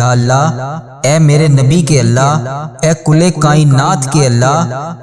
یا اللہ اے میرے نبی کے اللہ، اے کل کائنات کے اللہ،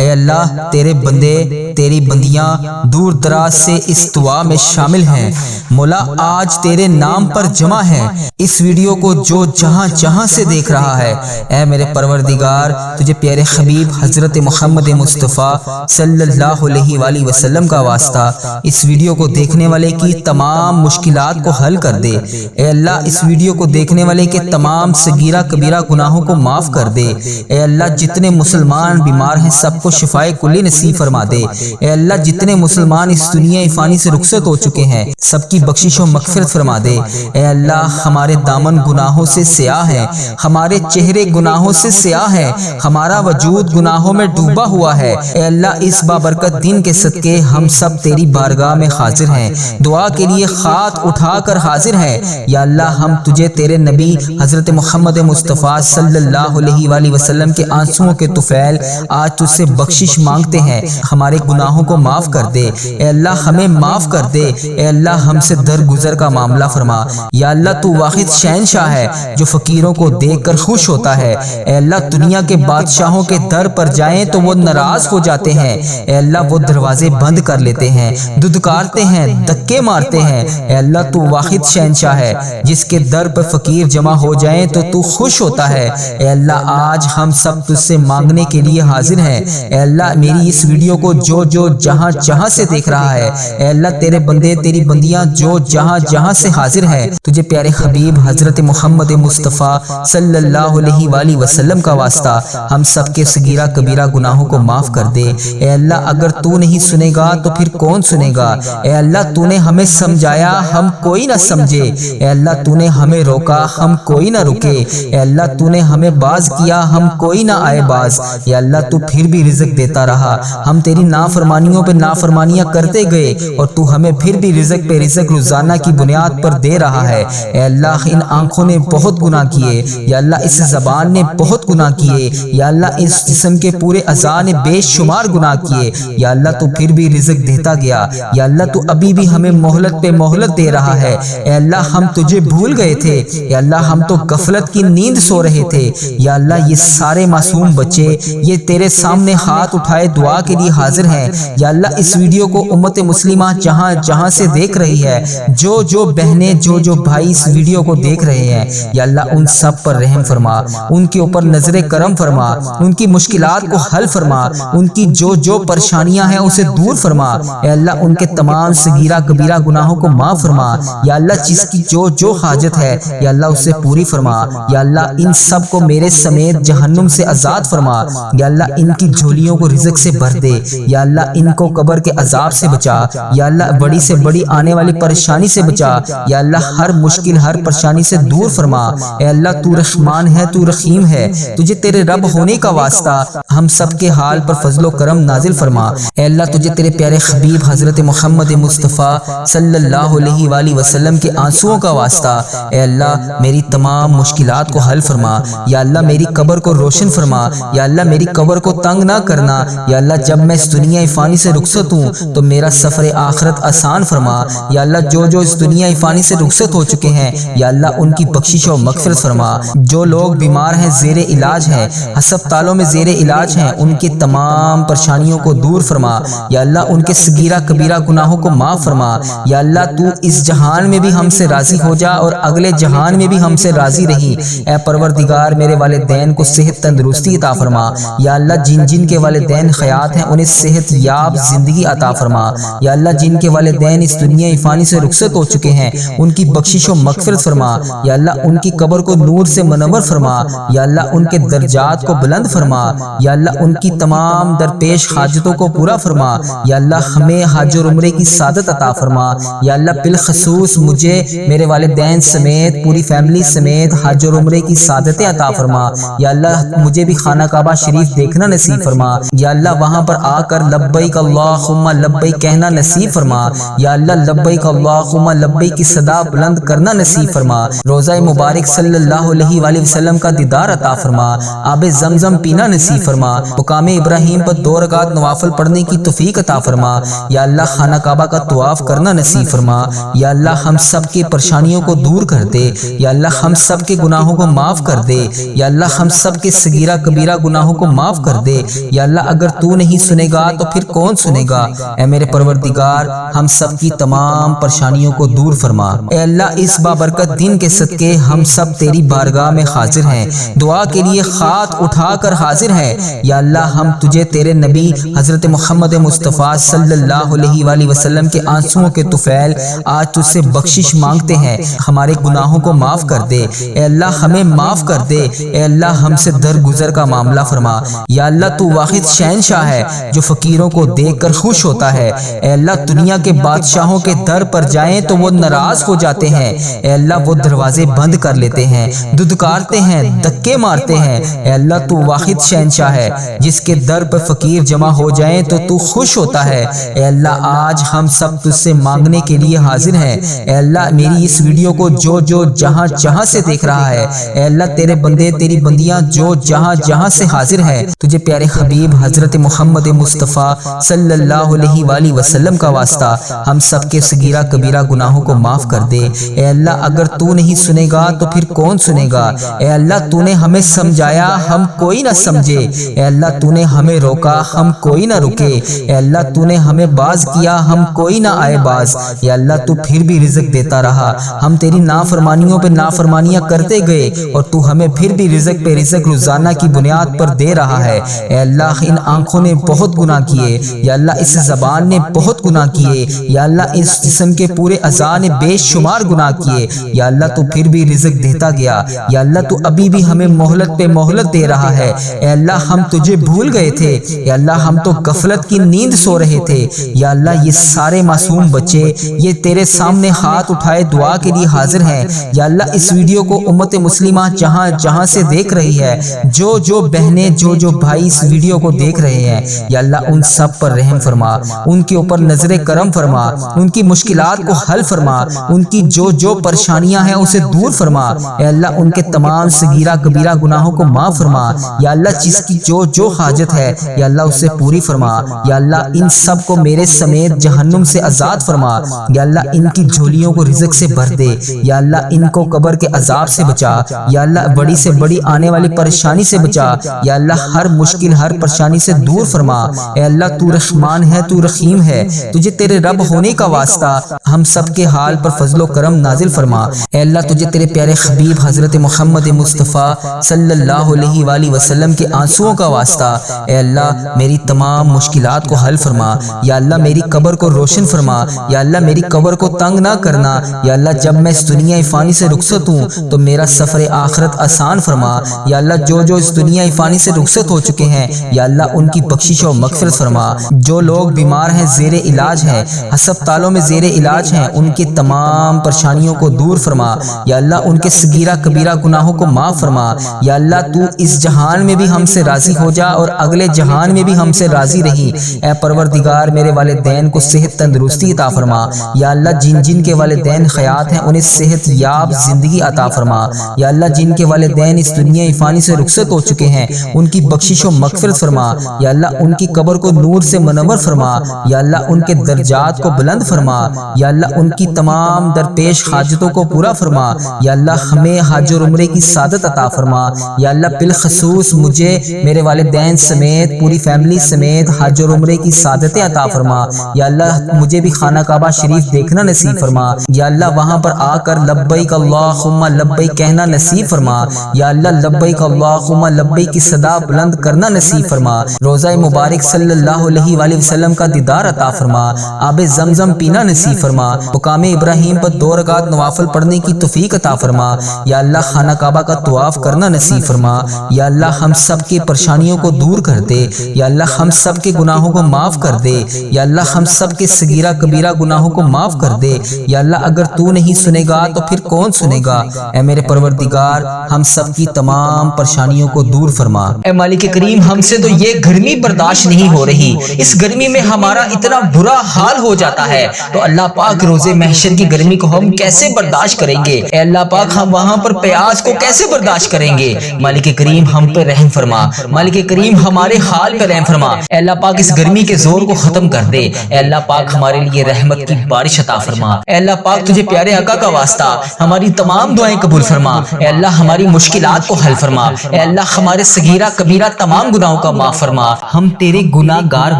اے اللہ تیرے بندے تیری بندیاں دور دراز سے اس دعا میں شامل ہیں، مولا آج تیرے نام پر جمع ہیں۔ اس ویڈیو کو جو جہاں جہاں سے دیکھ رہا ہے، اے میرے پروردگار تجھے پیارے حبیب حضرت محمد مصطفیٰ صلی اللہ علیہ وآلہ وسلم کا واسطہ اس ویڈیو کو دیکھنے والے کی تمام مشکلات کو حل کر دے۔ اے اللہ اس ویڈیو کو دیکھنے والے کے تمام صغیرہ کبیرہ گناہوں کو معاف کر دے۔ اے اللہ جتنے مسلمان بیمار ہیں سب کو شفائے کلی نصیب فرما دے۔ اے اللہ جتنے مسلمان اس دنیا فانی سے رخصت ہو چکے ہیں سب کی بخشش و مغفرت فرما دے۔ اے اللہ ہمارے دامن گناہوں سے سیاہ ہے، ہمارے چہرے گناہوں سے سیاہ ہے، ہمارا وجود گناہوں میں ڈوبا ہوا ہے۔ اے اللہ اس بابرکت دن کے صدقے ہم سب تیری بارگاہ میں حاضر ہیں، دعا کے لیے ہاتھ اٹھا کر حاضر ہیں۔ یا اللہ ہم تجھے تیرے نبی حضرت محمد مصطفیٰ صلی اللہ علیہ وآلہ وسلم کے آنسوؤں کے طفیل آج تجھ سے بخشش مانگتے ہیں، ہمارے گناہوں کو معاف کر دے۔ اے اللہ ہمیں معاف کر دے۔ اے اللہ ہم سے درگزر کا معاملہ فرما۔ یا اللہ تو واحد شہنشاہ ہے جو فقیروں کو دیکھ کر خوش ہوتا ہے۔ اے اللہ دنیا کے بادشاہوں کے در پر جائیں تو وہ ناراض ہو جاتے ہیں، اے اللہ وہ دروازے بند کر لیتے ہیں، دھتکارتے ہیں، دھکے مارتے ہیں۔ اے اللہ تو واحد شہنشاہ ہے جس کے در پر فقیر جمع ہو جائیں تو خوش ہوتا ہے۔ اے اللہ آج ہم سب تجھ سے مانگنے کے لیے حاضر ہیں۔ اے اللہ میری اس ویڈیو کو جو جہاں جہاں سے دیکھ رہا ہے، اے اللہ تیرے بندے تیری بندیاں جو جہاں جہاں سے حاضر ہیں، تجھے پیارے حبیب حضرت محمد مصطفیٰ صلی اللہ علیہ وآلہ وسلم کا واسطہ ہم سب کے صغیرہ کبیرہ گناہوں کو معاف کر دے۔ اے اللہ اگر تو نہیں سنے گا تو پھر کون سنے گا؟ اے اللہ تو نے ہمیں سمجھایا ہم کوئی نہ سمجھے، اے اللہ تو نے ہمیں روکا ہم کوئی نہ رکے، اے اللہ تو نے ہمیں باز کیا ہم کوئی نہ آئے باز۔ یا اللہ تو پھر بھی رزق دیتا رہا، ہم تیری نافرمانیوں پہ نافرمانیاں کرتے گئے اور تو ہمیں پھر بھی رزق پہ رزق روزانہ کی بنیاد پر دے رہا ہے۔ اے اللہ ان آنکھوں نے بہت گناہ کیے، یا اللہ اس زبان نے بہت گناہ کیے، یا اللہ اس جسم کے پورے اعضاء نے بے شمار گناہ کیے، یا اللہ تو پھر بھی رزق دیتا گیا۔ یا اللہ تو ابھی بھی ہمیں مہلت پہ مہلت دے رہا ہے۔ اے اللہ ہم تجھے بھول گئے تھے، یا اللہ ہم تو غفلت کی نیند سو رہے تھے۔ یا اللہ یہ سارے معصوم بچے یہ تیرے سامنے ہاتھ اٹھائے دعا کے لیے حاضر ہیں۔ یا اللہ اس ویڈیو کو امت مسلمہ جہاں جہاں سے دیکھ رہی ہے، جو بہنیں جو بھائی اس ویڈیو کو دیکھ رہے ہیں، یا اللہ ان سب پر رحم فرما، ان کے اوپر نظر کرم فرما، ان کی مشکلات کو حل فرما، ان کی جو پریشانیاں ہیں اسے دور فرما۔ اے اللہ ان کے تمام صغیرہ کبیرہ گناہوں کو معاف فرما۔ یا اللہ جس کی جو حاجت ہے یا اللہ اسے پوری فرما۔ یا اللہ ان سب کو میرے سمیت جہنم سے آزاد فرما۔ یا اللہ ان کی جھولیوں کو رزق سے بھر دے۔ یا اللہ ان کو قبر کے عذاب سے بچا۔ یا اللہ بڑی سے بڑی آنے والی پریشانی سے بچا۔ یا اللہ ہر مشکل ہر پریشانی سے دور فرما۔ اے اللہ تو رحمان ہے تو رحیم ہے، تجھے تیرے رب ہونے کا واسطہ ہم سب کے حال پر فضل و کرم نازل فرما۔ اے اللہ تجھے تیرے پیارے حبیب حضرت محمد مصطفیٰ صلی اللہ علیہ وآلہ وسلم کے آنسوؤں کا واسطہ اے اللہ میری تمام مشکلات کو حل فرما۔ یا اللہ میری قبر کو روشن فرما۔ یا اللہ میری قبر کو تنگ نہ کرنا۔ یا اللہ جب میں اس دنیا فانی سے رخصت ہوں تو میرا سفر آخرت آسان فرما۔ یا اللہ جو اس دنیا فانی سے رخصت ہو چکے ہیں یا اللہ ان کی بخشش و مغفرت فرما۔ جو لوگ بیمار ہیں زیر علاج ہیں ہسپتالوں میں زیر علاج ہیں ان کی تمام پریشانیوں کو دور فرما۔ یا اللہ ان کے صغیرہ کبیرہ گناہوں کو معاف فرما۔ یا اللہ تو اس جہان میں بھی ہم سے راضی ہو جا اور اگلے جہان میں بھی ہم سے راضی رہی۔ اے پروردگار میرے والدین کو صحت تندرستی عطا فرما۔ یا اللہ جن کے والدین حیات ہیں انہیں صحت یاب زندگی عطا فرما۔ یا اللہ جن کے والدین اس دنیا فانی سے رخصت ہو چکے ہیں ان کی بخشش و مغفرت فرما۔ یا اللہ ان کی قبر کو نور سے منور فرما۔ یا اللہ ان کے درجات کو بلند فرما۔ یا اللہ ان کی تمام درپیش حاجتوں کو پورا فرما۔ یا اللہ ہمیں حج اور عمرے کی سعادت عطا فرما۔ یا اللہ بالخصوص مجھے میرے والدین سمیت پوری فیملی سمیت حج اور عمرے کی سعادتیں عطا فرما۔ یا اللہ مجھے بھی خانہ کعبہ شریف دیکھنا نصیب فرما۔ یا اللہ وہاں پر آ کر لبیک اللہم لبیک کہنا نصیب فرما۔ یا اللہ لبیک اللہم لبیک کی صدا بلند کرنا نصیب فرما۔ روزہ مبارک صلی اللہ علیہ وآلہ وسلم کا دیدار عطا فرما۔ آب زمزم پینا نصیب فرما۔ مقام ابراہیم پر 2 رکعت نوافل پڑھنے کی توفیق عطا فرما۔ یا اللہ خانہ کعبہ کا طواف کرنا نصیب فرما۔ یا اللہ ہم سب کی پریشانیوں کو دور کر دے۔ یا اللہ ہم سب سب کے گناہوں کو معاف کر دے، یا اللہ ہم سب کے صغیرہ کبیرہ گناہوں کو معاف کر دے، یا اللہ اگر تو نہیں سنے گا تو پھر کون سنے گا؟ اے میرے پروردگار ہم سب کی تمام پریشانیوں کو دور فرما۔ اے اللہ اس بابرکت دن کے صدقے ہم سب تیری بارگاہ میں حاضر ہیں، دعا کے لیے ہاتھ اٹھا کر حاضر ہیں۔ یا اللہ ہم تجھے تیرے نبی حضرت محمد مصطفیٰ صلی اللہ علیہ وآلہ وسلم کے آنسوؤں کے طفیل آج تجھ سے بخشش مانگتے ہیں، ہمارے گناہوں کو معاف کر دے۔ اے اللہ ہمیں معاف کر دے، اے اللہ ہم سے درگزر کا معاملہ فرما۔ یا اللہ تو واحد شہنشاہ ہے جو فقیروں کو دیکھ کر خوش ہوتا ہے۔ اے اللہ دنیا کے بادشاہوں کے در پر جائیں تو وہ ناراض ہو جاتے ہیں، اے اللہ وہ دروازے بند کر لیتے ہیں، دھتکارتے ہیں، دھکے مارتے ہیں۔ اے اللہ تو واحد شہنشاہ ہے جس کے در پر فقیر جمع ہو جائیں تو خوش ہوتا ہے۔ اے اللہ آج ہم سب تجھ سے مانگنے کے لیے حاضر ہیں۔ اے اللہ میری اس ویڈیو کو جو جہاں جہاں سے دیکھ رہا ہے، اے اللہ تیرے بندے تیری بندیاں جو جہاں جہاں سے حاضر ہیں، تجھے پیارے حبیب حضرت محمد مصطفیٰ صلی اللہ علیہ وآلہ وسلم کا واسطہ ہم سب کے صغیرہ کبیرہ گناہوں کو معاف کر دے۔ اے اللہ اگر تو نہیں سنے گا تو پھر کون سنے گا؟ اے اللہ تو نے ہمیں سمجھایا ہم کوئی نہ سمجھے، اے اللہ تو نے ہمیں روکا ہم کوئی نہ رکے، اے اللہ تو نے ہمیں باز کیا ہم کوئی نہ آئے باز۔ یا اللہ تو پھر بھی رزق دیتا رہا، ہم تیری نافرمانیوں پہ نافرمانیاں کرتے گئے اور تو ہمیں پھر بھی رزق پہ رزق روزانہ کی بنیاد پر دے رہا ہے۔ اے اللہ ان آنکھوں نے بہت گناہ کیے، یا اللہ اس زبان نے بہت گناہ کیے، یا اللہ اس جسم کے پورے اعضاء نے بے شمار گناہ کیے، یا اللہ تو پھر بھی رزق دیتا گیا۔ یا اللہ تو ابھی بھی ہمیں مہلت پہ مہلت دے رہا ہے۔ اے اللہ ہم تجھے بھول گئے تھے، یا اللہ ہم تو غفلت کی نیند سو رہے تھے۔ یا اللہ یہ سارے معصوم بچے یہ تیرے سامنے ہاتھ اٹھائے دعا کے لیے حاضر ہیں۔ یا اللہ اس ویڈیو کو امت مسلمہ جہاں جہاں سے دیکھ رہی ہے، جو بہنیں جو بھائی اس ویڈیو کو دیکھ رہے ہیں، یا اللہ ان سب پر رحم فرما، ان کے اوپر نظر کرم فرما، ان کی مشکلات کو حل فرما، ان کی جو پریشانیاں ہیں اسے دور فرما۔ اے اللہ ان کے تمام صغیرہ کبیرہ گناہوں کو معاف فرما۔ یا اللہ جس کی جو حاجت ہے یا اللہ اسے پوری فرما۔ یا اللہ ان سب کو میرے سمیت جہنم سے آزاد فرما۔ یا اللہ ان کی جھولیوں کو رزق سے بھر دے۔ یا اللہ ان کو قبر کے عذاب سے بچا۔ یا اللہ بڑی سے بڑی آنے والی پریشانی سے بچا۔ یا اللہ ہر مشکل ہر پریشانی سے دور فرما۔ اے اللہ تو رحمان ہے تو رحیم ہے، تجھے تیرے رب ہونے کا واسطہ ہم سب کے حال پر فضل و کرم نازل فرما۔ اے اللہ تجھے تیرے پیارے حبیب حضرت محمد مصطفیٰ صلی اللہ علیہ وآلہ وسلم کے آنسوؤں کا واسطہ اے اللہ میری تمام مشکلات کو حل فرما۔ یا اللہ میری قبر کو روشن فرما۔ یا اللہ میری قبر کو تنگ نہ کرنا۔ یا اللہ جب میں اس دنیا فانی سے رخصت ہوں تو میرا سفر آخرت آسان فرما۔ یا اللہ جو اس دنیا فانی سے رخصت ہو چکے ہیں یا اللہ ان کی بخشش و مغفرت فرما۔ جو لوگ بیمار ہیں زیر علاج ہیں ہسپتالوں میں زیر علاج ہیں ان کی تمام پریشانیوں کو دور فرما۔ یا اللہ ان کے صغیرہ کبیرہ گناہوں کو معاف فرما۔ یا اللہ تو اس جہان میں بھی ہم سے راضی ہو جا اور اگلے جہان میں بھی ہم سے راضی رہی۔ اے پروردگار میرے والدین کو صحت تندرستی عطا فرما۔ یا اللہ جن کے والدین حیات ہیں انہیں صحت یاب زندگی عطا فرما۔ یا اللہ جن کے والدین اس دنیا فانی سے رخصت ہو چکے ہیں ان کی بخشش و مغفرت فرما۔ یا اللہ ان کی قبر کو نور سے منور فرما۔ یا اللہ ان کے درجات کو بلند فرما۔ یا اللہ ان کی تمام درپیش حاجتوں کو پورا فرما۔ یا اللہ ہمیں حج اور عمرے کی سعادت عطا فرما۔ یا اللہ بالخصوص مجھے میرے والدین سمیت پوری فیملی سمیت حج اور عمرے کی سعادت عطا فرما۔ یا اللہ مجھے بھی خانہ کعبہ شریف دیکھنا نصیب فرما۔ یا اللہ وہاں پر آ کر لبیک اللہم لبیک کہنا نصیب فرما۔ یا اللہ لبیک اللہم لبیک کی صدا بلند کرنا نصیب فرما۔ روزہ مبارک صلی اللہ علیہ وآلہ وسلم کا دیدار عطا فرما۔ آب زمزم پینا نصیب فرما۔ مقام ابراہیم پر 2 رکعت نوافل پڑھنے کی توفیق عطا فرما۔ یا اللہ خانہ کعبہ کا طواف کرنا نصیب فرما۔ یا اللہ ہم سب کی پریشانیوں کو دور کر دے۔ یا اللہ ہم سب کے گناہوں کو معاف کر دے۔ یا اللہ ہم سب کے صغیرہ کبیرہ گناہوں کو معاف کر دے۔ یا اللہ اگر تو نہیں سنے گا تو پھر کون سنے گا؟ اے میرے پروردگار ہم سب کی تمام پریشانیوں کو دور فرما۔ اے مالک کریم ہم سے تو یہ گرمی برداشت نہیں ہو رہی، اس گرمی میں ہمارا اتنا برا حال ہو جاتا ہے تو اللہ پاک روز محشر کی گرمی کو ہم کیسے برداشت کریں گے؟ اے اللہ پاک ہم وہاں پر پیاس کو کیسے برداشت کریں گے؟ مالک کریم ہم پہ رحم فرما۔ مالک کریم ہمارے حال پہ رحم فرما۔ اے اللہ پاک اس گرمی کے زور کو ختم کر دے۔ اے اللہ پاک ہمارے لیے رحمت کی بارش عطا فرما۔ اے اللہ پاک تجھے پیارے آقا کا واسطہ ہماری تمام دعائیں قبول فرما، اے اللہ ہماری مشکلات کو حل فرما، اے اللہ ہمارے صغیرہ کبیرہ تمام گناہوں کا معاف فرما۔ ہم تیرے گناہ گار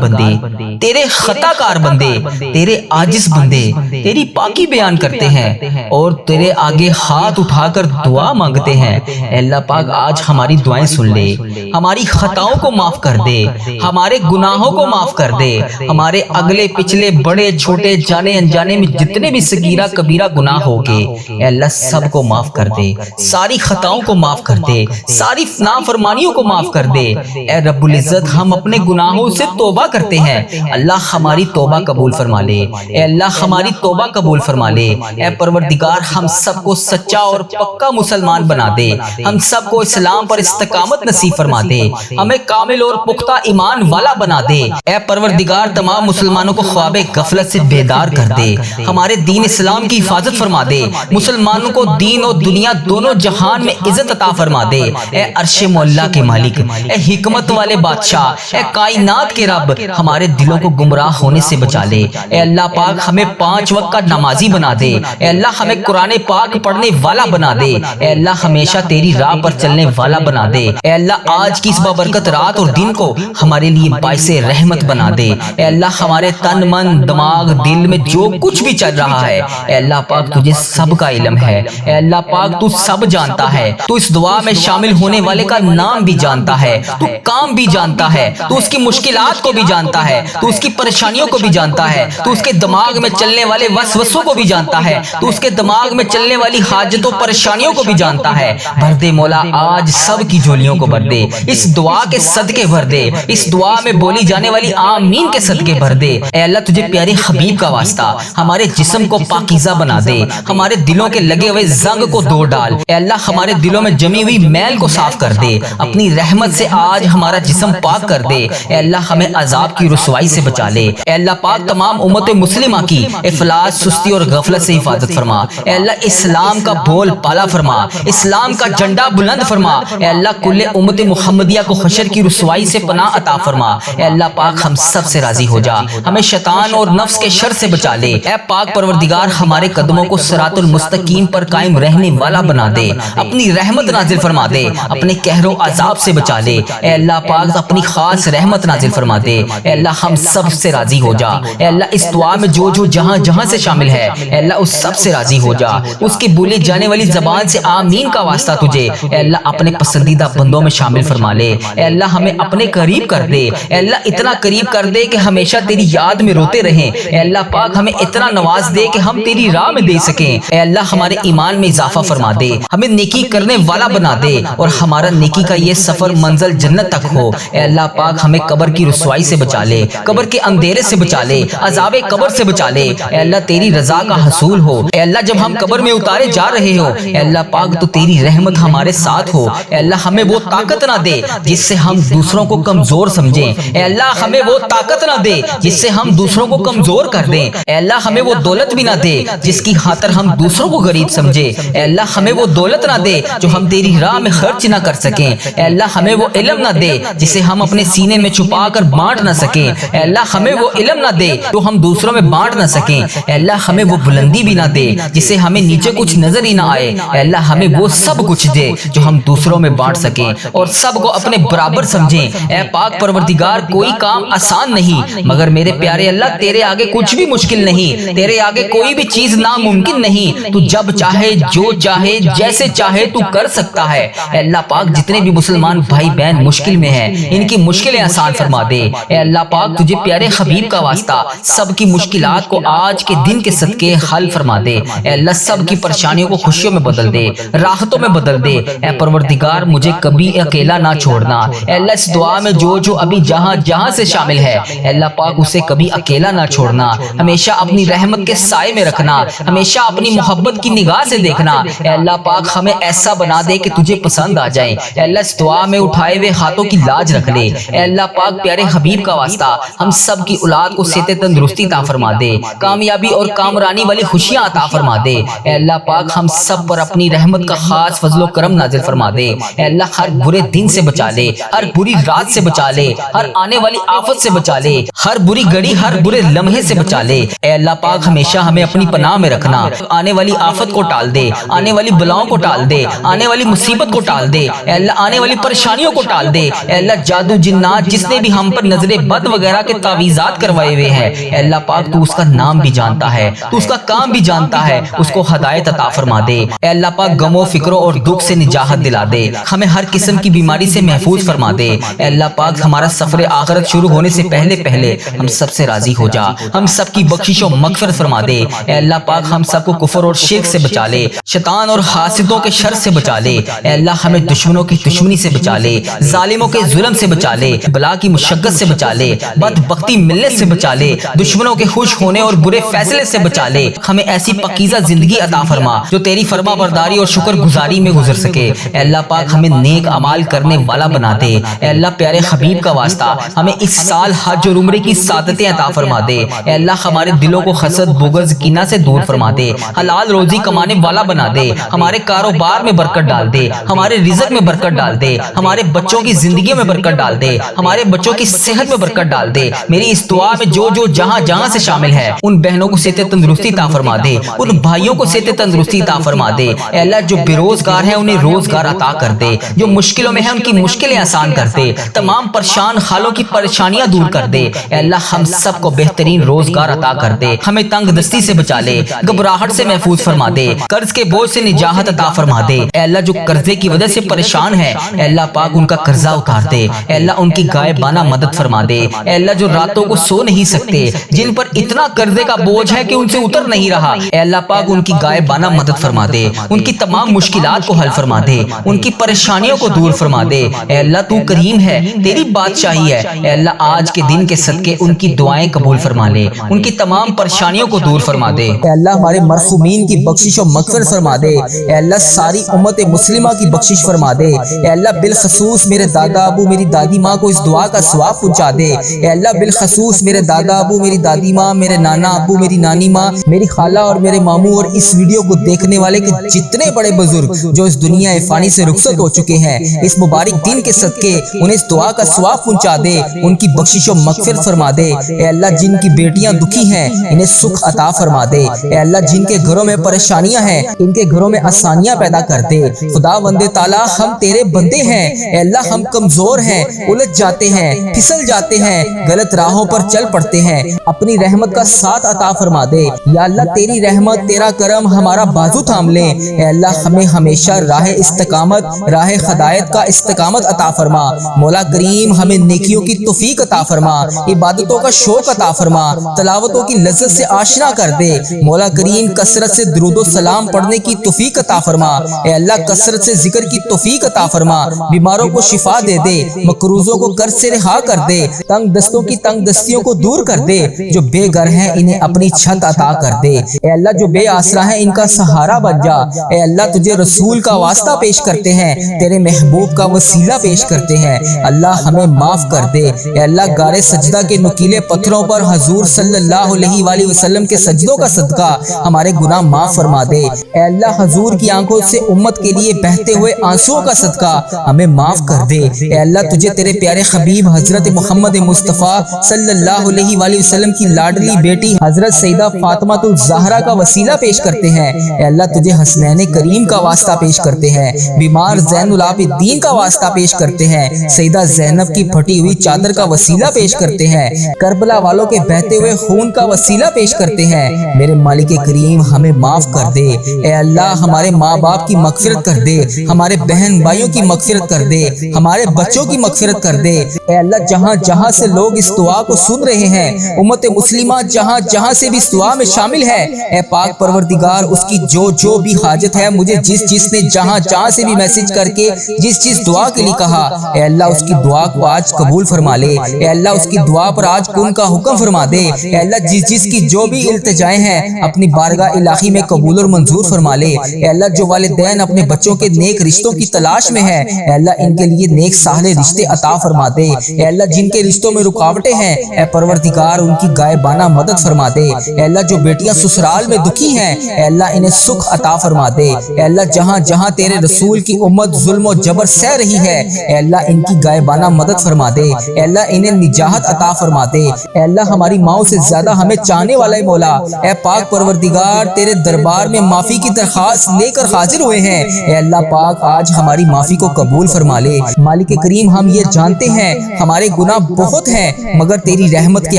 بندے، تیرے خطا کار بندے، تیرے عاجز بندے تیری پاکی بیان کرتے ہیں اور تیرے آگے ہاتھ اٹھا کر دعا مانگتے ہیں۔ اے اللہ پاک آج ہماری دعائیں سن لے، ہماری خطاؤں کو معاف کر دے، ہمارے گناہوں کو معاف کر دے، ہمارے اگلے پچھلے بڑے چھوٹے جانے انجانے میں جتنے بھی صغیرہ کبیرہ گناہ ہوگے اے اللہ سب کو معاف کر دے، ساری خطاؤں کو معاف کر دے، ساری نافرمانیوں کو معاف کر دے۔ اے رب العزت ہم اپنے گناہوں سے توبہ کرتے ہیں، اللہ ہماری توبہ قبول فرما لے، اے اللہ ہماری توبہ قبول فرما لے۔ اے پروردگار ہم سب کو سچا اور پکا مسلمان بنا دے، ہم سب کو اسلام پر استقامت نصیب فرما دے، ہمیں کامل اور پختہ ایمان والا بنا دے۔ اے پروردگار تمام مسلمانوں کو خواب غفلت سے بیدار کر دے، ہمارے دین اسلام کی حفاظت فرما دے، مسلمانوں کو دین اور دنیا دونوں جہان میں عزت عطا فرما دے۔ اے عرش مولا کے مالک، اے حکمت والے بادشاہ، اے کائنات کے رب ہمارے دلوں کو گمراہ ہونے سے بچا لے۔ اے اللہ پاک ہمیں 5 وقت کا نمازی بنا دے، اے اللہ ہمیں قرآن پاک پڑھنے والا بنا دے، اے اللہ ہمیشہ تیری راہ پر چلنے والا بنا دے۔ اے اللہ آج کی اس بابرکت رات اور دن کو ہمارے لیے باعث رحمت بنا دے۔ اے اللہ ہمارے تن من دماغ دل میں جو کچھ بھی چل رہا ہے اے اللہ پاک تجھے سب کا علم ہے، اے اللہ پاک تو سب جانتا ہے، تو اس دعا میں شامل ہونے والے کا نام بھی جانتا ہے، تو کام بھی جانتا ہے، تو اس کی مشکلات کو بھی جانتا ہے، تو اس کی پریشانیوں کو بھی جانتا ہے، تو اس کے دماغ میں چلنے والے وسوسوں کو بھی جانتا ہے، تو اس کے دماغ میں چلنے والی حاجتوں پریشانیوں کو بھی جانتا ہے۔ بھر دے مولا آج سب کی جھولیوں کو بھر دے، اس دعا کے صدقے بھر دے، اس دعا میں بولی جانے والی آمین کے صدقے بھر دے۔ اے اللہ تجھے پیارے حبیب کا واسطہ ہمارے جسم کو پاکیزہ بنا دے، ہمارے دلوں کے لگے ہوئے زنگ کو دور ڈال، اے اللہ ہمارے دلوں میں جمی ہوئی میل کو صاف کر دے، اپنی رحمت سے آج ہمارا جسم پاک کر دے، اے اللہ ہمیں عذاب کی رسوائی سے بچا لے۔ اے اللہ پاک تمام امت مسلمہ کی افلاس سستی اور غفلت سے حفاظت فرما، اے اللہ اسلام کا بول پالا فرما، اسلام کا جھنڈا بلند فرما، اے اللہ کل امت محمدیہ کو حشر کی رسوائی سے پناہ عطا فرما۔ اے اللہ پاک ہم سب سے راضی ہو جا، ہمیں شیطان اور نفس کے شر سے بچا لے۔ اے پاک پروردگار ہمارے قدموں کو صراط المستقیم پر قائم رہنے والا بنا دے، اپنی رحمت نازل فرما دے، اپنے قہر و عذاب سے بچا لے۔ اے اللہ پاک اپنی خاص رحمت نازل فرما دے، اے اللہ ہم سب سے راضی ہو جا۔ اے اللہ اس دعا میں جو جہاں جہاں سے شامل ہے اے اللہ اس سب سے راضی ہو جا، اس کی بولی جانے والی زبان سے آمین کا واسطہ تجھے اے اللہ اپنے پسندیدہ بندوں میں شامل فرما لے۔ اے اللہ ہمیں اپنے قریب کر دے، اے اللہ اتنا قریب کر دے کہ ہمیشہ تیری یاد میں روتے رہیں۔ اے اللہ پاک ہمیں اتنا نواز دے کہ ہم تیری راہ میں دے سکیں۔ اے اللہ ہمارے ایمان میں اضافہ فرما دے، ہمیں نیکی کرنے والا بنا دے اور ہمارا نیکی کا یہ سفر منزل جنت تک ہو۔ اے اللہ پاک ہمیں قبر کی رسوائی سے بچا لے، قبر کے اندھیرے سے بچا لے، عذاب قبر سے بچا لے۔ اے اللہ تیری رضا کا حصول ہو، اے اللہ جب ہم قبر میں اتارے جا رہے ہو اے اللہ پاک تو تیری رحمت ہمارے ساتھ ہو۔ اے اللہ ہمیں وہ طاقت نہ دے جس سے ہم دوسروں کو کمزور سمجھیں، اے اللہ ہمیں وہ طاقت نہ دے جس سے ہم دوسروں کو کمزور کر دیں، اے اللہ ہمیں وہ دولت بھی نہ دے جس کی خاطر ہم دوسروں کو غریب سمجھے، اے اللہ ہمیں وہ دولت نہ دے جو ہم تیری راہ میں خرچ نہ کر سکیں، اے اللہ ہمیں وہ علم نہ دے جسے ہم اپنے سینے میں چھپا کر بانٹ نہ سکیں، اے اللہ ہمیں وہ علم نہ دے جو ہم دوسروں میں بانٹ نہ سکیں، اے اللہ ہمیں وہ بلندی بھی نہ دے جسے ہمیں نیچے کچھ نظر ہی نہ آئے، اے اللہ ہمیں وہ سب کچھ دے جو ہم دوسروں میں بانٹ سکیں اور سب کو اپنے برابر سمجھیں۔ اے پاک پروردگار کوئی کام آسان نہیں مگر میرے پیارے اللہ تیرے آگے کچھ بھی مشکل نہیں، تیرے آگے کوئی بھی چیز ناممکن نہیں، تو جب چاہے جو چاہے جیسے چاہے تو کر سکتا ہے۔ اے اللہ پاک جتنے بھی مسلمان بھائی بہن مشکل میں ہیں ان کی مشکلیں آسان فرما دے، اے اللہ پاک تجھے پیارے حبیب کا واسطہ سب کی مشکلات کو آج کے دن کے صدقے حل فرما دے، اے اللہ سب کی پریشانیوں کو خوشیوں میں بدل دے، راحتوں میں بدل دے۔ اے پروردگار مجھے کبھی اکیلا نہ چھوڑنا، اے اللہ اس دعا میں جو ابھی جہاں جہاں سے شامل ہے اے اللہ پاک اسے کبھی اکیلا نہ چھوڑنا، ہمیشہ اپنی رحمت کے سائے میں رکھنا، ہمیشہ اپنی محبت کی نگاہ سے دیکھنا، اے اللہ پاک ہمیں ایسا بنا دے کہ تجھے پسند آ جائے، اے اللہ اس دعا میں اٹھائے ہوئے ہاتھوں کی لاج رکھ لے، اے اللہ پاک پیارے حبیب کا واسطہ ہم سب کی اولاد کو صحت تندرستی عطا فرما دے، کامیابی اور کامرانی والی خوشیاں عطا فرما دے، اے اللہ پاک ہم سب پر اپنی رحمت کا خاص فضل و کرم نازل فرما دے، اے اللہ ہر برے دن سے بچا لے، ہر بری رات سے بچا لے، ہر آنے والی آفت سے بچا لے، ہر بری گھڑی ہر برے لمحے سے بچا لے، اے اللہ پاک ہمیشہ ہمیں اپنی پناہ میں رکھنا، آنے والی آفت کو ٹال دے، آنے والی بلاؤں کو ٹال دے, آنے والی مصیبت کو ٹال دے اے اللہ, آنے والی پریشانیوں کو ٹال دے اے اللہ. جادو جنات جس نے بھی ہم پر نظر بد وغیرہ کے تعویذات کروائے ہوئے ہیں اے اللہ پاک, تو اس کا نام بھی جانتا ہے, تو اس کا کام بھی جانتا ہے, اس کو ہدایت عطا فرما دے اے اللہ پاک. غموں فکروں اور دکھ سے نجات دلا دے, ہمیں ہر قسم کی بیماری سے محفوظ فرما دے اے اللہ پاک. ہمارا سفر آخرت شروع ہونے سے پہلے ہم سب سے راضی ہو جا, ہم سب کی بخشش و مغفرت فرما دے اے اللہ پاک. ہم سب کو کفر اور شرک سے بچا لے, شیطان اور حاسدوں کے شر سے بچا لے اے اللہ. ہمیں دشمنوں کی دشمنی سے بچا لے, ظالموں کے ظلم سے بچا لے, بلا کی مشقت سے بچا لے, بدبختی ملنے سے بچا لے, دشمنوں کے خوش ہونے اور برے فیصلے سے بچا لے. ہمیں ایسی پاکیزہ زندگی عطا فرما جو تیری فرما برداری اور شکر گزاری میں گزر سکے اے اللہ پاک. ہمیں نیک اعمال کرنے والا بنا دے اے اللہ. پیارے حبیب کا واسطہ ہمیں اس سال حج اور عمرے کی سعادتیں عطا فرما دے اے اللہ. ہمارے دلوں کو حسد بغض کینہ سے دور فرما دے, حلال روزی کمانے والا بنا دے, ہمارے کاروبار میں برکت ڈال دے, ہمارے رزق میں برکت ڈال دے, ہمارے بچوں کی زندگی میں برکت ڈال دے, ہمارے بچوں کی صحت میں برکت ڈال دے. میری اس دعا میں جو جہاں سے شامل ہے ان بہنوں کو صحت تندرستی عطا فرما دے, ان بھائیوں کو صحت تندرستی عطا فرما دے اے اللہ. جو بے روزگار ہیں انہیں روزگار عطا کر دے, جو مشکلوں میں ہیں ان کی مشکلیں آسان کر دے, تمام پریشان حالوں کی پریشانیاں دور کر دے اے اللہ. ہم سب کو بہترین روزگار عطا کر دے, ہمیں تنگ دستی سے بچا لے, گھبراہٹ سے محفوظ فرما دے, قرض کے بوجھ سے نجات عطا فرما دے اے اللہ. جو قرضے کی وجہ سے پریشان ہے اے اللہ پاک ان کا قرضہ اتار دے اے اللہ. ان کی غائبانہ مدد فرما دے اے اللہ. جو راتوں کو سو نہیں سکتے, جن پر اتنا قرضے کا بوجھ ہے کہ ان سے اتر نہیں رہا اے اللہ پاک, ان کی غائبانہ مدد فرما دے, ان کی تمام مشکلات کو حل فرما دے, ان کی پریشانیوں کو دور فرما دے اے اللہ. تو کریم ہے, تیری بادشاہی ہے اے اللہ. آج کے دن کے صدقے ان کی دعائیں قبول فرما لے, ان کی تمام پریشانیوں کو دور فرما دے اے اللہ. ہمارے مرحومین کی بخشش و مغفرت فرما دے اے اللہ. ساری امت مسلمہ کی بخشش فرما دے اے اللہ. بالخصوص میرے دادا ابو میری دادی ماں کو اس دعا کا ثواب پہنچا دے اے اللہ. بالخصوص میرے دادا ابو میری دادی ماں, میرے نانا ابو میری نانی ماں, میری خالہ اور میرے ماموں اور اس ویڈیو کو دیکھنے والے کے جتنے بڑے بزرگ جو اس دنیا فانی سے رخصت ہو چکے ہیں, اس مبارک دن کے صدقے انہیں اس دعا کا ثواب پہنچا دے, ان کی بخشش و مغفرت فرما دے اے اللہ. جن کی بیٹیاں دکھی ہیں انہیں سکھ عطا فرما دے اے اللہ. جن کے گھروں میں پریشانیاں ہیں ان کے گھروں میں آسانیاں پیدا کر دے. خدا بندے تعالیٰ ہم تیرے بندے ہیں اے اللہ. ہم کمزور ہیں, الجھ جاتے ہیں, پھسل جاتے ہیں, غلط راہوں پر چل پڑتے ہیں. اپنی رحمت کا ساتھ عطا فرما دے یا اللہ. تیری رحمت تیرا کرم ہمارا بازو تھام لے اے اللہ. ہمیں ہمیشہ راہ استقامت, راہ ہدایت کا استقامت عطا فرما مولا کریم. ہمیں نیکیوں کی توفیق عطا فرما, عبادتوں کا شوق عطا فرما, تلاوتوں کی لذت سے آشنا کر دے مولا کریم. کثرت سے درود و سلام پڑھنے کی توفیق عطا فرما اے اللہ. کثرت سے ذکر کی توفیق عطا فرما, بیماروں کو شفا دے دے, مقروضوں کو قرض سے رہا کر دے, تنگ دستوں کی تنگ دستیوں کو دور کر دے. جو بے گھر ہیں انہیں اپنی چھت عطا کر دے اے اللہ. جو بے آسرا ہیں ان کا سہارا بن جا اے اللہ. تجھے رسول کا واسطہ پیش کرتے ہیں, تیرے محبوب کا وسیلہ پیش کرتے ہیں اللہ. ہمیں معاف کر دے اے اللہ. غار سجدہ کے نکیلے پتھروں پر حضور صلی اللہ علیہ وآلہ وسلم کے سجدوں کا صدقہ ہمارے گناہ معاف فرما دے اے اللہ. حضور کی آنکھوں سے امت کے لیے بہتے ہوئے آنسوؤں کا صدقہ ہمیں معاف کر دے اے اللہ. تجھے تیرے پیارے حبیب حضرت محمد مصطفیٰ صلی اللہ علیہ وآلہ وسلم کی لاڈلی بیٹی حضرت سیدہ فاطمہ الزہرا کا وسیلہ پیش کرتے ہیں اے اللہ. تجھے حسنین کریم کا واسطہ پیش کرتے ہیں, بیمار زین العابدین کا واسطہ پیش کرتے ہیں, سیدہ زینب کی پھٹی ہوئی چادر کا وسیلہ پیش کرتے ہیں, کربلا والوں کے بہتے ہوئے خون کا وسیلہ پیش کرتے ہیں. میرے مالک کریم ہمیں معاف کر دے اے اللہ. ہمارے ماں باپ کی مغفرت کر دے, ہمارے بہن بھائیوں کی مغفرت کر دے, ہمارے بچوں کی مغفرت کر دے اے اللہ. جہاں جہاں سے لوگ اس دعا کو سن رہے ہیں, امت مسلمہ جہاں جہاں سے بھی اس دعا میں شامل ہے, اے پاک پروردگار اس کی جو بھی حاجت ہے, مجھے جس نے جہاں سے بھی میسج کر کے جس دعا کے لیے کہا اے اللہ اس کی دعا کو آج قبول فرما لے اے اللہ. اس کی دعا پر آج کن کا حکم فرما دے اے اللہ. جس کی جو بھی التجائیں ہیں اپنی بارگاہ الہی میں قبول اور منظور فرما لے اے اللہ. جو والدین اپنے بچوں کے نیک رشتوں کی تلاش میں ہیں اے اللہ, ان کے لیے نیک صالح رشتے عطا فرما دے اے اللہ. جن کے رشتوں میں رکاوٹیں ہیں اے پروردگار ان کی غائبانہ مدد فرما دے اے اللہ. جو بیٹیاں سسرال میں دکھی ہیں اے اللہ انہیں سکھ عطا فرما دے اے اللہ. جہاں جہاں تیرے رسول کی امت ظلم و جبر سہ رہی ہے اے اللہ ان کی غائبانہ مدد فرما دے اے اللہ. انہیں نجات عطا فرما دے اے اللہ. ہماری ماؤں سے زیادہ ہمیں چاہنے والا مولا اے پاک پروردگار, تیرے دربار میں معافی کی درخواست لے کر حاضر ہوئے ہیں۔ اے اللہ پاک آج ہماری معافی کو قبول فرما لے۔ مالک کریم ہم یہ جانتے ہیں ہمارے گناہ بہت ہیں مگر تیری رحمت کے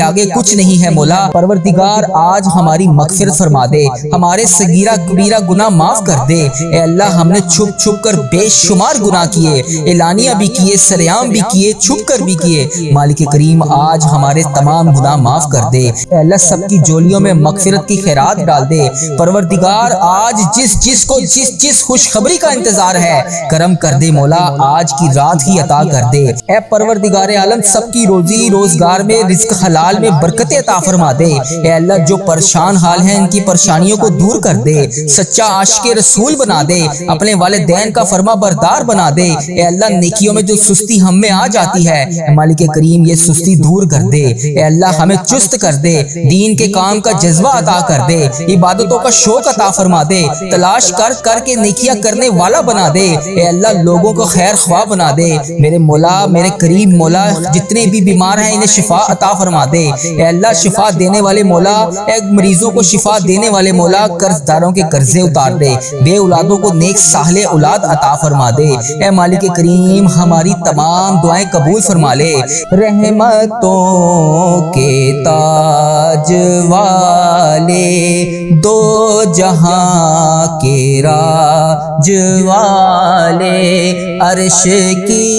آگے کچھ نہیں ہے مولا۔ پروردگار آج ہماری مغفرت فرما دے، ہمارے صغیرہ کبیرہ گناہ معاف کر دے۔ اے اللہ ہم نے چھپ چھپ کر بے شمار گناہ کیے، اعلانیہ بھی کیے، سریعام بھی کیے، چھپ کر بھی کیے۔ مالک کریم آج ہمارے تمام گناہ معاف کر دے۔ اے اللہ سب کی جولیوں میں مغفرت کی خیرات ڈال دے۔ پروردگار آج جس کو جس خوشخبری کا انتظار ہے کرم کر دے مولا، آج کی رات ہی عطا کر دے۔ اے پروردگار عالم سب کی روزی روزگار میں رزق حلال میں برکت عطا فرما دے۔ اے اللہ جو پریشان حال ہیں ان کی پریشانیوں کو دور کر دے، سچا عاشق رسول بنا دے، اپنے والدین کا فرما بردار بنا دے۔ اے اللہ نیکیوں میں جو سستی ہم میں آ جاتی ہے مالک کریم یہ سستی دور کر دے۔ اے اللہ ہمیں چست کر دے، دین کے کام کا جذبہ عطا کر دے، عبادتوں کا شوق عطا فرما دے، تلاش کر کے نیکیاں کرنے والا بنا دے۔ اے اللہ لوگوں کو خیر خواہ بنا دے۔ میرے مولا میرے کریم مولا جتنے بھی بیمار ہیں انہیں شفا عطا فرما دے۔ اے اللہ شفا دینے والے مولا، اے مریضوں کو شفا دینے والے مولا قرض داروں کے قرضے اتار دے، بے اولادوں کو نیک صالح اولاد عطا فرما دے۔ اے مالک کریم ہماری تمام دعائیں قبول فرما لے۔ رحمتوں کے تاج والے دو جہاں کے راج والے عرش کی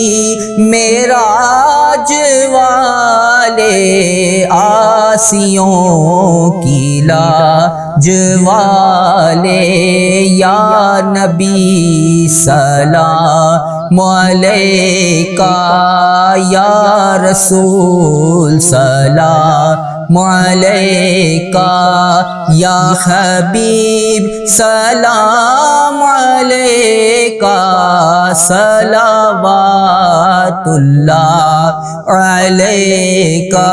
معراج والے آسیوں کی لاج والے یا نبی سلام علیکہ یا رسول سلام علیکہ یا حبیب سلام علیکہ صلوات اللہ علیکہ۔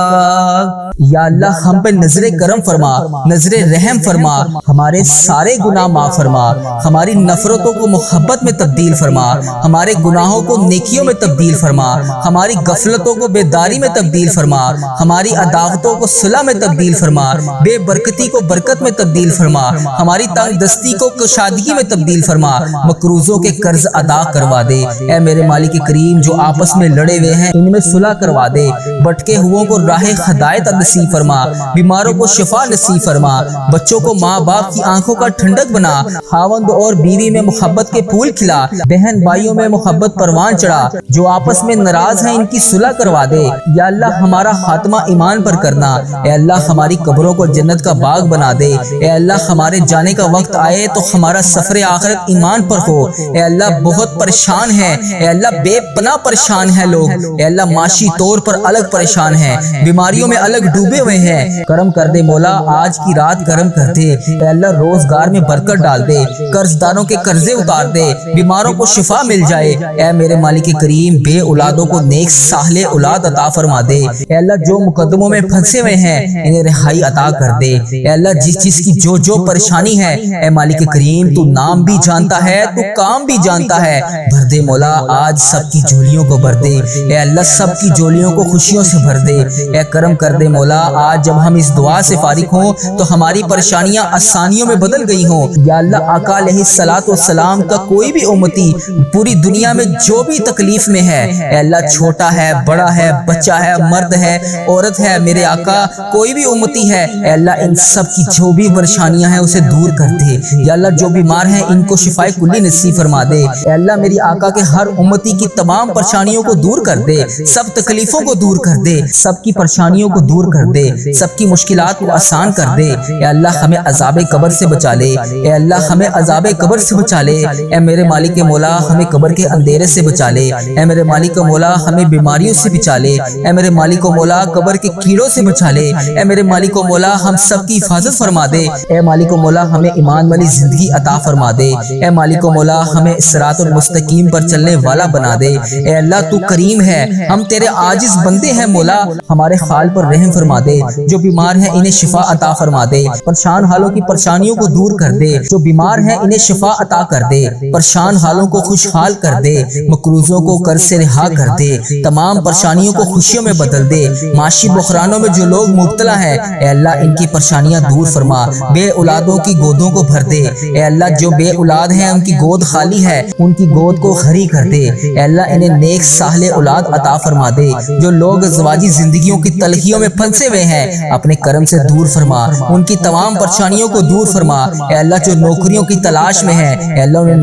یا اللہ ہم پہ نظر کرم فرما، نظر رحم فرما، ہمارے سارے گناہ معاف فرما، ہماری نفرتوں کو محبت میں تبدیل فرما، ہمارے گناہوں کو نیکیوں میں تبدیل فرما، ہماری غفلتوں کو بیداری میں تبدیل فرما، ہماری عداوتوں کو صلح میں تبدیل فرما، بے برکتی کو برکت میں تبدیل فرما، ہماری تنگ دستی کو کشادگی میں تبدیل فرما، مقروضوں کے قرض ادا کروا دے۔ اے میرے مالک کریم جو آپس میں لڑے ہوئے ہیں ان میں صلح کروا دے، بھٹکے ہوئوں کو راہ ہدایت نصیب فرما، بیماروں کو شفا نصیب فرما، بچوں کو ماں باپ کی آنکھوں کا ٹھنڈک بنا، خاوند اور بیوی میں محبت کے پھول کھلا، بہن بھائیوں میں محبت پروان چڑھا، جو آپس میں ناراض ہیں ان کی صلح کروا دے۔ یا اللہ ہمارا خاتمہ ایمان پر کرنا، اے اللہ ہماری قبروں کو جنت کا باغ بنا دے، اے اللہ ہمارے جانے کا وقت آئے تو ہمارا سفر آخرت ایمان پر ہو۔ اے اللہ بہت پریشان ہیں، اے اللہ بے پناہ پریشان ہیں لوگ، اے اللہ معاشی طور پر الگ پریشان ہیں، بیماریوں میں الگ ڈوبے ہوئے ہیں، کرم کر دے مولا آج کی رات کرم کر دے۔ اے اللہ روزگار میں برکت ڈال دے، قرض داروں کے قرضے اتار دے، بیماروں کو شفا مل جائے۔ اے میرے مالک کریم بے اولادوں کو نیک صالح اولاد عطا فرما دے۔ اے اللہ جو مقدموں میں پھنسے ہوئے ہیں انہیں رہائی عطا کر دے۔ اے اللہ جس کی جو پریشانی ہے اے مالک کریم تو نام بھی جانتا ہے، تو کام بھی جانتا ہے، بھر دے مولا آج سب کی جھولیوں کو بھر دے۔ اے اللہ سب کی جھولیوں کو خوشیوں سے بھر دے۔ اے کرم کر دے مولا آج جب ہم اس دعا سے فارغ ہوں تو ہماری پریشانیاں آسانیوں میں بدل گئی ہوں۔ یا اللہ آقا علیہ الصلوۃ والسلام کا کوئی بھی امتی پوری دنیا میں جو بھی تکلیف میں ہے، اے اللہ چھوٹا ہے بڑا ہے بچہ ہے مرد ہے عورت ہے، میرے آقا کوئی بھی امتی ہے، اے اللہ ان سب کی جو بھی پریشانیاں ہیں اسے دور کر دے۔ یا اللہ جو بیمار ہیں ان کو شفائے کلی نصیب فرما دے۔ اے اللہ میری آقا کے ہر امتی کی تمام پریشانیوں کو دور کر دے، سب تکلیفوں کو دور کر دے، سب کی پریشانیوں کو دور کر دے، سب کی مشکلات کو آسان کر دے۔ اے اللہ ہمیں عذاب قبر سے بچا لے، اے اللہ ہمیں عذاب قبر سے بچا لے۔ اے میرے مالک مولا ہمیں قبر کے اندھیرے سے بچا لے، اے میرے مالک مولا ہمیں بیماریوں سے بچا لے، اے میرے مالک مولا قبر کے کیڑوں سے بچا لے، اے میرے مالک مولا ہم سب کی حفاظت فرما دے۔ اے مالک مولا ہمیں ایمان والی زندگی عطا فرما دے، اے مالک مولا ہمیں صراط المستقیم پر چلنے والا بنا دے۔ اے اللہ تو کریم ہے، ہم تیرے عاجز بندے ہیں مولا، ہمارے حال پر رحم فرما دے، جو بیمار ہیں انہیں شفا عطا فرما دے، پریشان حالوں کی پریشانیوں کو دور کر دے، جو بیمار ہیں انہیں شفا عطا کر دے، پریشان حالوں کو خوشحال کر دے، مقروضوں کو قرض سے رہا کر دے، تمام پریشانیوں کو خوشیوں میں بدل دے، معاشی بحرانوں میں جو لوگ مبتلا ہیں اے اللہ ان کی پریشانیاں دور فرما، بے اولادوں کی گودوں کو بھر دے اے اللہ، جو بے اولاد ہیں ان کی گود خالی ہے ان کی گود کو خری کر دے اے اللہ، انہیں نیک صالح اولاد عطا فرما دے، جو لوگ ازواجی زندگیوں کی تلخیوں میں پھنسے ہوئے ہیں اپنے کرم سے دور فرما، ان کی تمام پریشانیوں کو دور فرما اے اللہ، جو نوکریوں کی تلاش میں ہیں اے اللہ انہیں